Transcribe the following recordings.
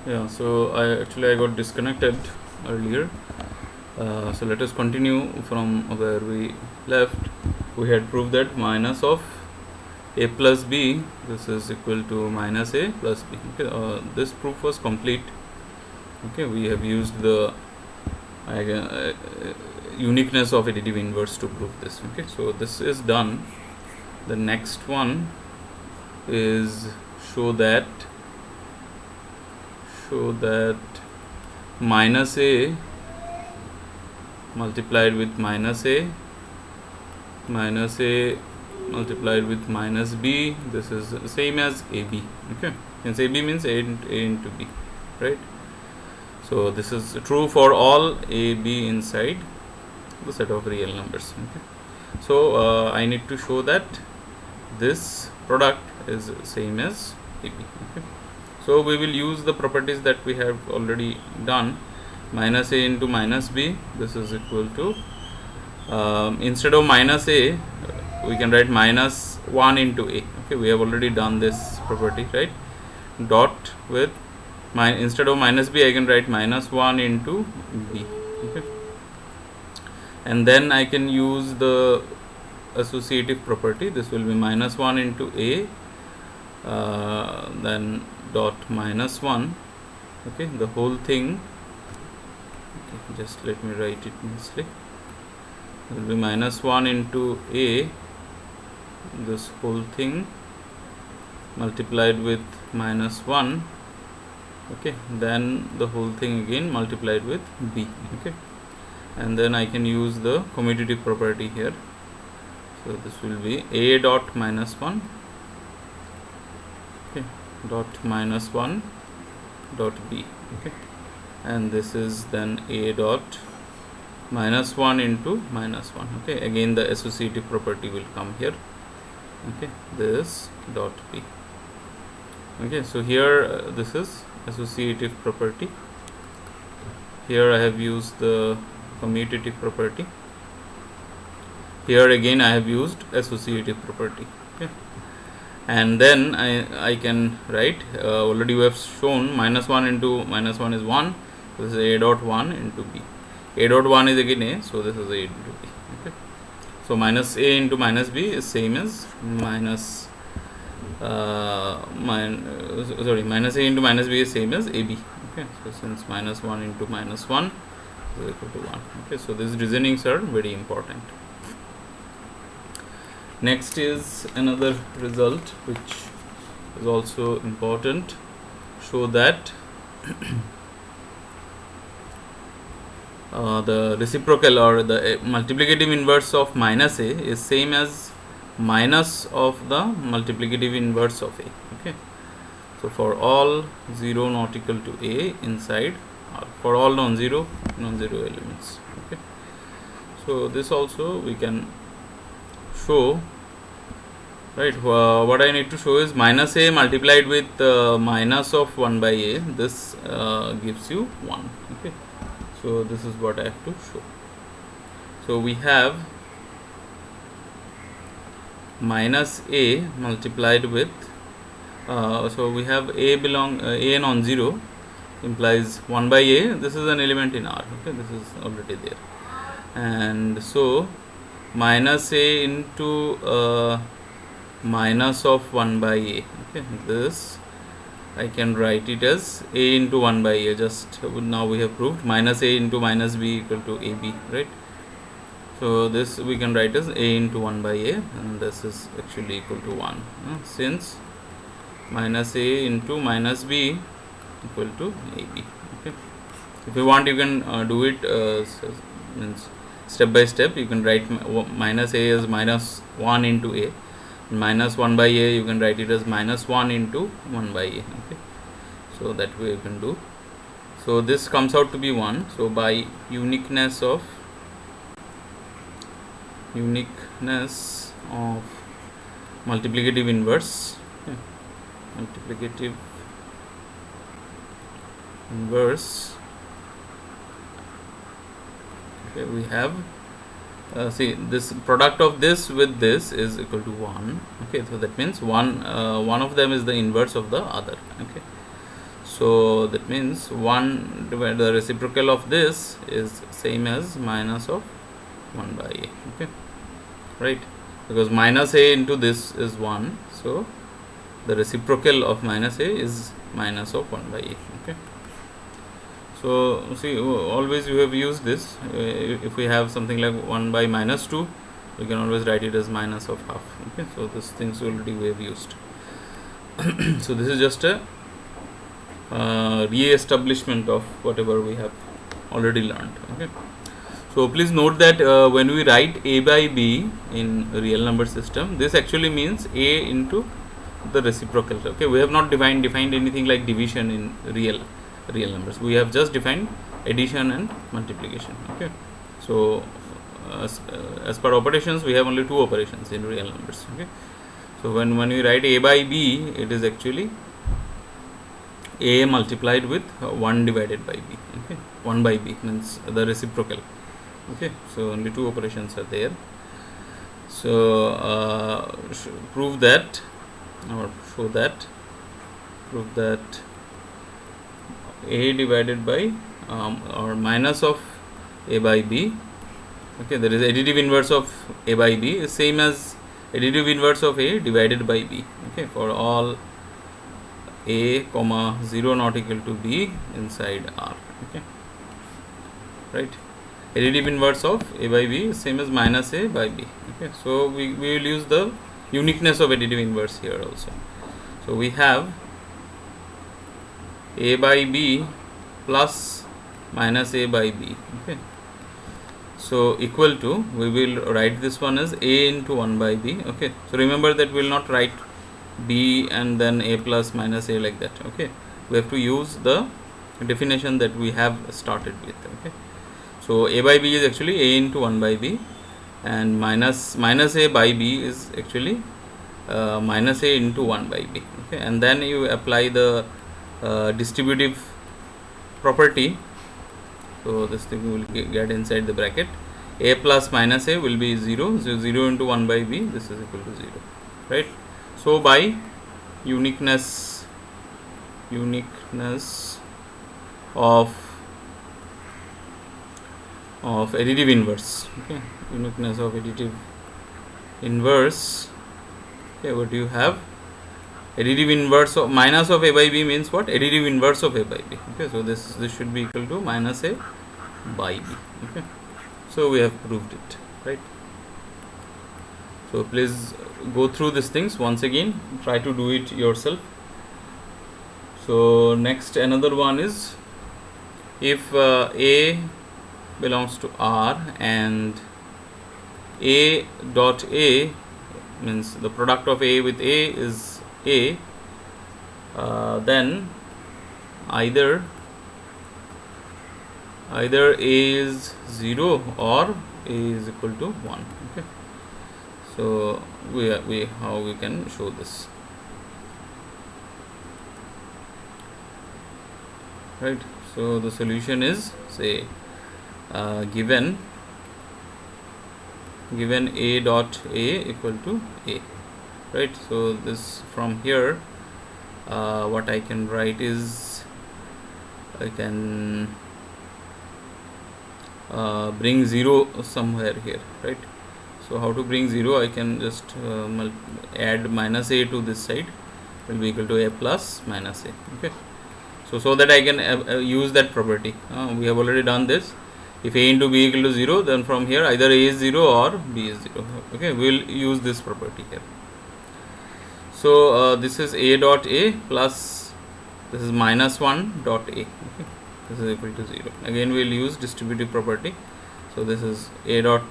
Yeah, so I got disconnected earlier. So let us continue from where we left. We had proved that minus of a plus b, this is equal to minus a plus b. Okay, this proof was complete. Okay, we have used the uniqueness of additive inverse to prove this. Okay, so this is done. The next one is show that minus a multiplied with minus a multiplied with minus b, this is same as ab. Okay, since ab means a into b, right? So this is true for all a b inside the set of real numbers. Okay, so I need to show that this product is same as ab. Okay, so we will use the properties that we have already done. Minus a into minus b, this is equal to instead of minus a we can write minus 1 into a. Okay, we have already done this property, right? Dot with instead of minus b I can write minus 1 into b. Okay, and then I can use the associative property. This will be minus 1 into a, then dot minus 1. Okay, the whole thing. Okay, just let me write it nicely. It will be minus 1 into a, this whole thing multiplied with minus 1. Okay, then the whole thing again multiplied with b. Okay, and then I can use the commutative property here. So this will be a dot minus 1. Okay, dot minus 1 dot b. Okay, and this is then a dot minus 1 into minus 1. Okay, again the associative property will come here. Okay, this dot b. Okay, so here this is associative property. Here I have used the commutative property. Here again I have used associative property. Okay, and then I can write already we have shown minus 1 into minus 1 is 1. So this is a dot 1 into b. A dot 1 is again a, so this is a into b. Okay, so minus a into minus b is same as minus minus a into minus b is same as ab. Okay, so since minus 1 into minus 1 is equal to 1. Okay, so these reasonings are very important. Next is another result which is also important. Show that the reciprocal or the multiplicative inverse of minus a is same as minus of the multiplicative inverse of a. Okay, so for all 0 not equal to a inside, or for all non-zero elements. Okay, so this also we can show, right? What I need to show is minus a multiplied with minus of 1 by a, this gives you 1. Okay, so this is what I have to show. So we have minus a multiplied with so we have a non-zero implies 1 by a. This is an element in R. Okay, this is already there, and so minus a into minus of 1 by a. Okay, this I can write it as a into 1 by a. Just now we have proved minus a into minus b equal to ab, right? So this we can write as a into 1 by a, and this is actually equal to 1, since minus a into minus b equal to ab. Okay, if you want you can do it means step by step. You can write minus a as minus 1 into a, minus 1 by a you can write it as minus 1 into 1 by a. Okay, so that way you can do. So this comes out to be 1. So by uniqueness of multiplicative inverse, okay, multiplicative inverse, okay, we have see this product of this with this is equal to 1. Okay, so that means one of them is the inverse of the other. Okay, So that means 1 divided the reciprocal of this is same as minus of 1 by a. Okay, right, because minus a into this is 1, so the reciprocal of minus a is minus of 1 by a. Okay, so see, always we have used this. If we have something like 1 by minus 2, we can always write it as minus of half. Okay, so this things already we have used. So this is just a re-establishment of whatever we have already learned. Okay, so please note that when we write a by b in real number system, this actually means a into the reciprocal. Okay, we have not defined anything like division in real numbers. We have just defined addition and multiplication. Okay, so as per operations, we have only two operations in real numbers. Okay, so when we write a by b, it is actually a multiplied with 1 divided by b. Okay, 1 by b means the reciprocal. Okay, so only two operations are there. So prove that a divided by or minus of a by b. Okay, there is additive inverse of a by b is same as additive inverse of a divided by b. Okay, for all a comma 0 not equal to b inside R. Okay, right, additive inverse of a by b is same as minus a by b. Okay, so we will use the uniqueness of additive inverse here also. So we have a by b plus minus a by b. Okay, so equal to, we will write this one as a into 1 by b. Okay, so remember that we will not write b and then a plus minus a like that. Okay, we have to use the definition that we have started with. Okay, so a by b is actually a into 1 by b, and minus a by b is actually minus a into 1 by b. Okay, and then you apply the distributive property. So this thing will get inside the bracket. A plus minus a will be 0. So 0 into 1 by b, this is equal to 0. Right. So by uniqueness of additive inverse. Okay, uniqueness of additive inverse. Okay, what do you have? Additive inverse of minus of a by b means what? Additive inverse of a by b. Okay, so this should be equal to minus a by b. Okay, so we have proved it, right? So please go through these things once again, try to do it yourself. So next, another one is, if a belongs to R and a dot a means the product of a with a is a, then either a is 0 or a is equal to 1. Okay, so we how we can show this, right? So the solution is, say, given a dot a equal to a, right? So this, from here what I can write is, I can bring 0 somewhere here, right? So how to bring 0? I can just add minus a to this side, will be equal to a plus minus a. Okay, so that I can use that property. We have already done this. If a into b equal to 0, then from here either a is 0 or b is 0. Okay, we will use this property here. So this is a dot a plus this is minus 1 dot a. Okay, this is equal to 0. Again we will use distributive property. So this is a dot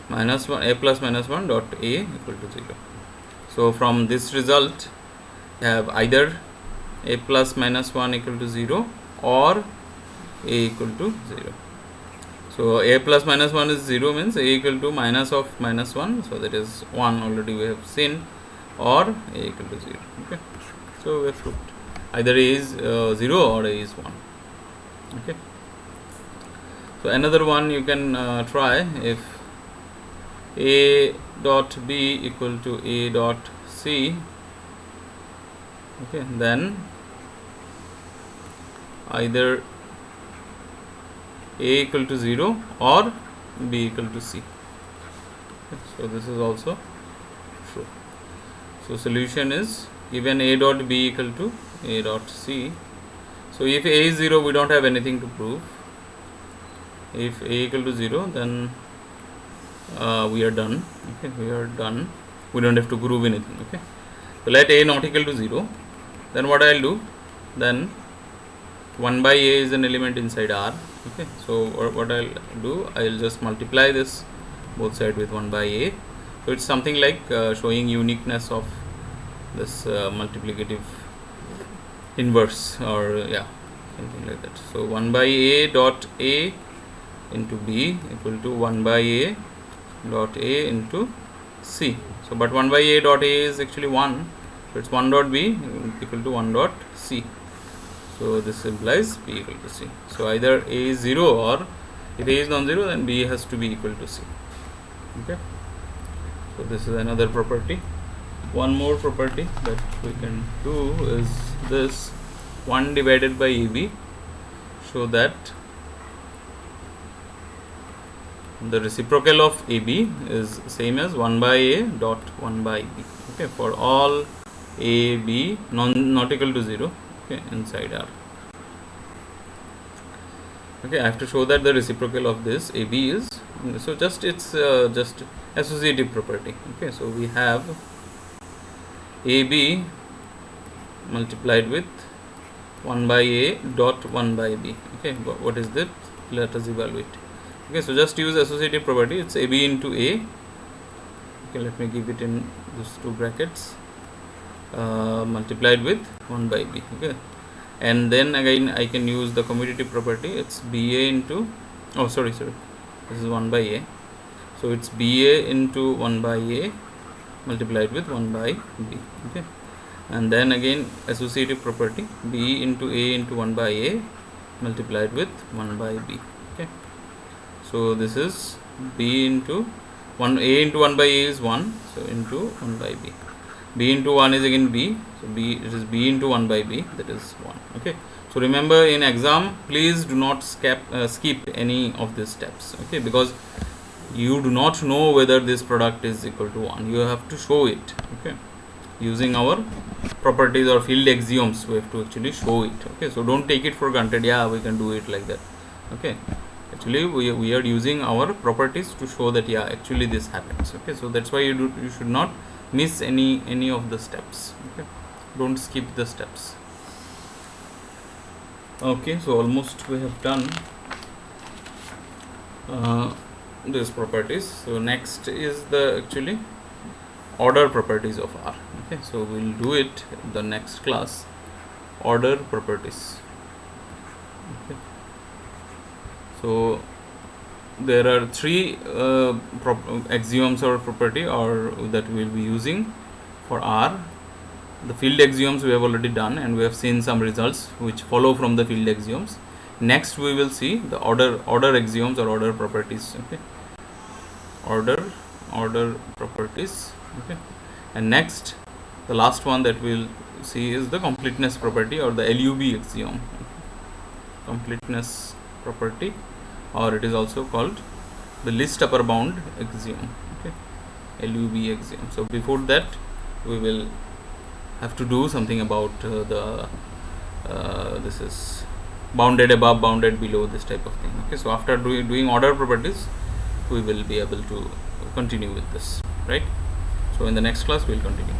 minus 1, a plus minus 1 dot a equal to 0. So from this result, you have either a plus minus 1 equal to 0 or a equal to 0. So a plus minus 1 is 0, means a equal to minus of minus 1, so that is 1 already we have seen, or a equal to 0. Okay, so we have proved either a is 0 or a is 1. Okay, so another one you can try, if a dot b equal to a dot c, okay, then either a equal to 0 or b equal to c. Okay, so this is also true. So solution is given a dot b equal to a dot c. So if a is 0, we don't have anything to prove. If a equal to 0, then we are done. Okay, we are done. We don't have to prove anything. Okay, so let a not equal to 0. Then what I'll do? Then 1 by a is an element inside R. Okay, so what I'll do? I'll just multiply this both sides with 1 by a. So it's something like showing uniqueness of this multiplicative inverse, or something like that. So 1 by a dot a into b equal to 1 by a dot a into c. So but 1 by a dot a is actually 1, so it's 1 dot b equal to 1 dot c. So this implies b equal to c. So either a is 0, or if a is non-zero, then b has to be equal to c. Okay, so this is another property. One more property that we can do is this 1 divided by ab, so that the reciprocal of AB is same as 1 by A dot 1 by B. Okay, for all A, B not equal to 0, okay, inside R. Okay, I have to show that the reciprocal of this AB is, so just it's just associative property. Okay, so we have AB multiplied with 1 by A dot 1 by B. Okay, what is that? Let us evaluate. Okay, so just use associative property. It's AB into A. Okay, let me give it in these two brackets, multiplied with 1 by B. Okay, and then again I can use the commutative property. It's BA into, sorry, this is 1 by A. So it's BA into 1 by A multiplied with 1 by B. Okay, and then again associative property, B into A into 1 by A multiplied with 1 by B. Okay, so this is B into 1, A into 1 by A is 1, so into 1 by B. B into 1 is again B, so it is B into 1 by B, that is 1. Okay, so remember, in exam please do not skip any of these steps. Okay, because you do not know whether this product is equal to 1, you have to show it. Okay, using our properties or field axioms, we have to actually show it. Okay, so don't take it for granted, we can do it like that. Okay, actually we are using our properties to show that actually this happens. Okay, so that's why you should not miss any of the steps. Okay, don't skip the steps. Okay, so almost we have done these properties. So next is the actually order properties of R. Okay, so we'll do it in the next class, order properties. Okay, so there are three axioms or property or that we'll be using for R. The field axioms we have already done, and we have seen some results which follow from the field axioms. Next we will see the order axioms or order properties. Okay, order properties. Okay, and next the last one that we'll see is the completeness property or the LUB axiom. Okay. Completeness property, or it is also called the least upper bound axiom. Okay, LUB axiom. So before that we will have to do something about this is bounded above, bounded below, this type of thing. Okay, so after doing order properties, we will be able to continue with this, right? So in the next class we'll continue.